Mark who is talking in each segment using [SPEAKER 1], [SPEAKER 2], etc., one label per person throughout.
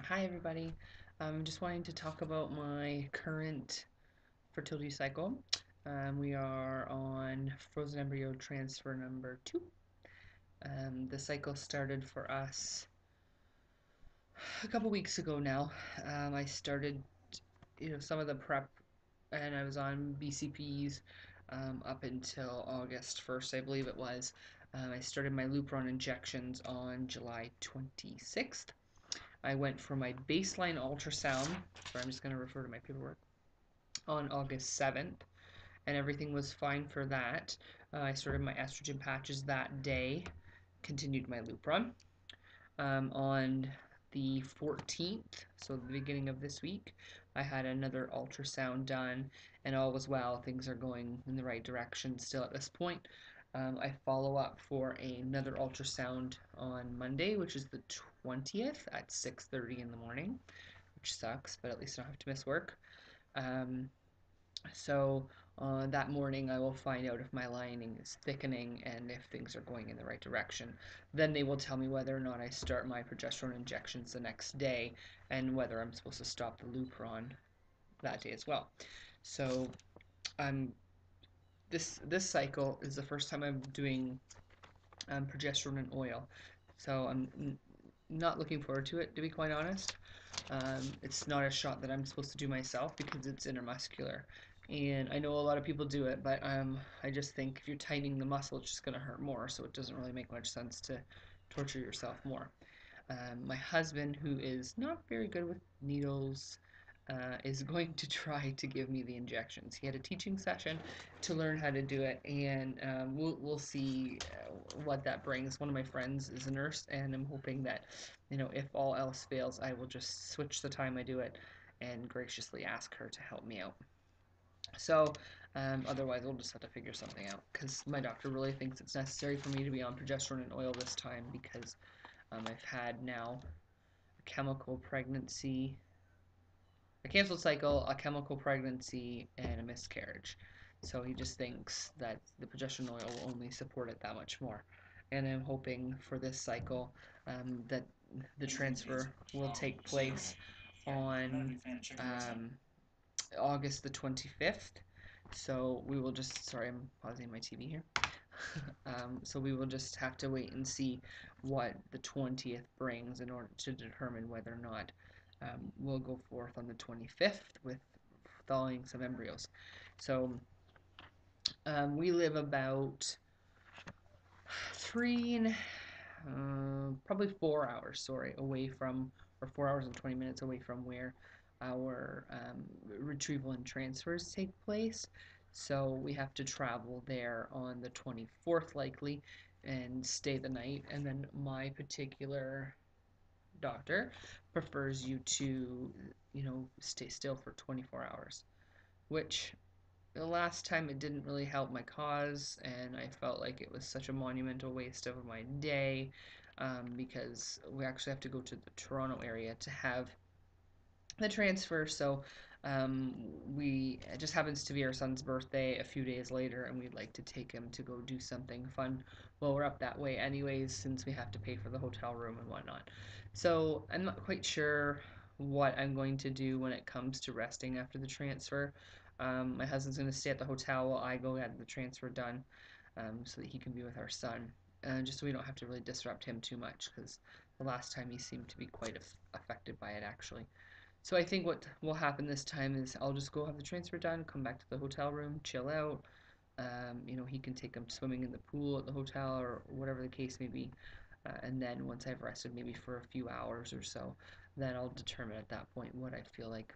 [SPEAKER 1] Hi, everybody. Just wanting to talk about my current fertility cycle. We are on frozen embryo transfer number 2. The cycle started for us a couple weeks ago now. I started, some of the prep, and I was on BCPs up until August 1st, I believe it was. I started my Lupron injections on July 26th. I went for my baseline ultrasound, so I'm just going to refer to my paperwork, on August 7th, and everything was fine for that. I started my estrogen patches that day, continued my Lupron. On the 14th, so the beginning of this week, I had another ultrasound done, and all was well. Things are going in the right direction still at this point. I follow up for another ultrasound on Monday, which is the 20th at 6:30 in the morning, which sucks, but at least I don't have to miss work. Um, so that morning, I will find out if my lining is thickening and if things are going in the right direction. Then they will tell me whether or not I start my progesterone injections the next day and whether I'm supposed to stop the Lupron that day as well. So um, this cycle is the first time I'm doing progesterone and oil. So I'm not looking forward to it, to be quite honest. It's not a shot that I'm supposed to do myself because it's intermuscular. And I know a lot of people do it, but I just think if you're tightening the muscle, it's just going to hurt more. So it doesn't really make much sense to torture yourself more. My husband, who is not very good with needles, is going to try to give me the injections. He had a teaching session to learn how to do it, and we'll see what that brings. One of my friends is a nurse, and I'm hoping that, if all else fails, I will just switch the time I do it and graciously ask her to help me out. So, otherwise, we'll just have to figure something out because my doctor really thinks it's necessary for me to be on progesterone and oil this time because I've had now a chemical pregnancy, a canceled cycle, a chemical pregnancy, and a miscarriage. So he just thinks that the progesterone oil will only support it that much more. And I'm hoping for this cycle that the transfer will take place on August the 25th. So we will just, sorry, I'm pausing my TV here. So we will just have to wait and see what the 20th brings in order to determine whether or not we'll go forth on the 25th with thawing some embryos. So we live about probably 4 hours, sorry, away from, or 4 hours and 20 minutes away from where our retrieval and transfers take place. So we have to travel there on the 24th likely and stay the night. And then my particular doctor prefers you to, stay still for 24 hours, which the last time it didn't really help my cause, and I felt like it was such a monumental waste of my day because we actually have to go to the Toronto area to have the transfer. So um, it just happens to be our son's birthday a few days later, and we'd like to take him to go do something fun while we're up that way, anyways, since we have to pay for the hotel room and whatnot. So I'm not quite sure what I'm going to do when it comes to resting after the transfer. My husband's going to stay at the hotel while I go get the transfer done so that he can be with our son, just so we don't have to really disrupt him too much because the last time he seemed to be quite affected by it actually. So I think what will happen this time is I'll just go have the transfer done, come back to the hotel room, chill out. He can take him swimming in the pool at the hotel or whatever the case may be. And then once I've rested maybe for a few hours or so, then I'll determine at that point what I feel like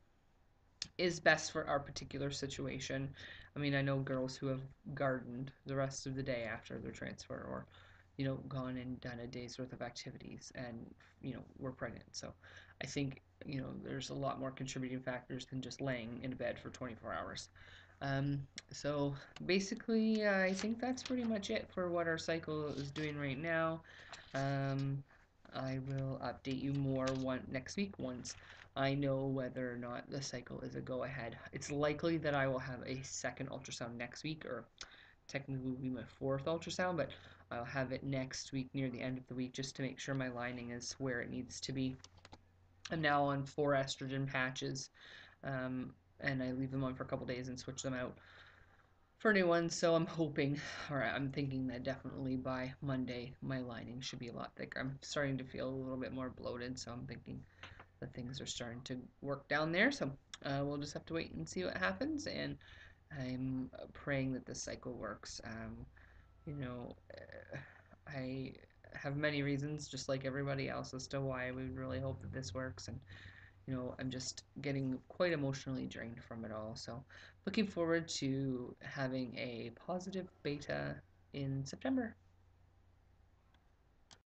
[SPEAKER 1] is best for our particular situation. I mean, I know girls who have gardened the rest of the day after their transfer or, gone and done a day's worth of activities and, were pregnant. So I think, there's a lot more contributing factors than just laying in bed for 24 hours. So basically, I think that's pretty much it for what our cycle is doing right now. Um, I will update you more next week once I know whether or not the cycle is a go ahead. It's likely that I will have a second ultrasound next week, or technically will be my fourth ultrasound, but I'll have it next week near the end of the week just to make sure my lining is where it needs to be. I'm now on 4 estrogen patches, um, and I leave them on for a couple days and switch them out for new ones. So I'm hoping, or I'm thinking that definitely by Monday my lining should be a lot thicker. I'm starting to feel a little bit more bloated, so I'm thinking that things are starting to work down there. So we'll just have to wait and see what happens. And I'm praying that this cycle works. You know, I have many reasons, just like everybody else, as to why we would really hope that this works. And I'm just getting quite emotionally drained from it all. So, looking forward to having a positive beta in September.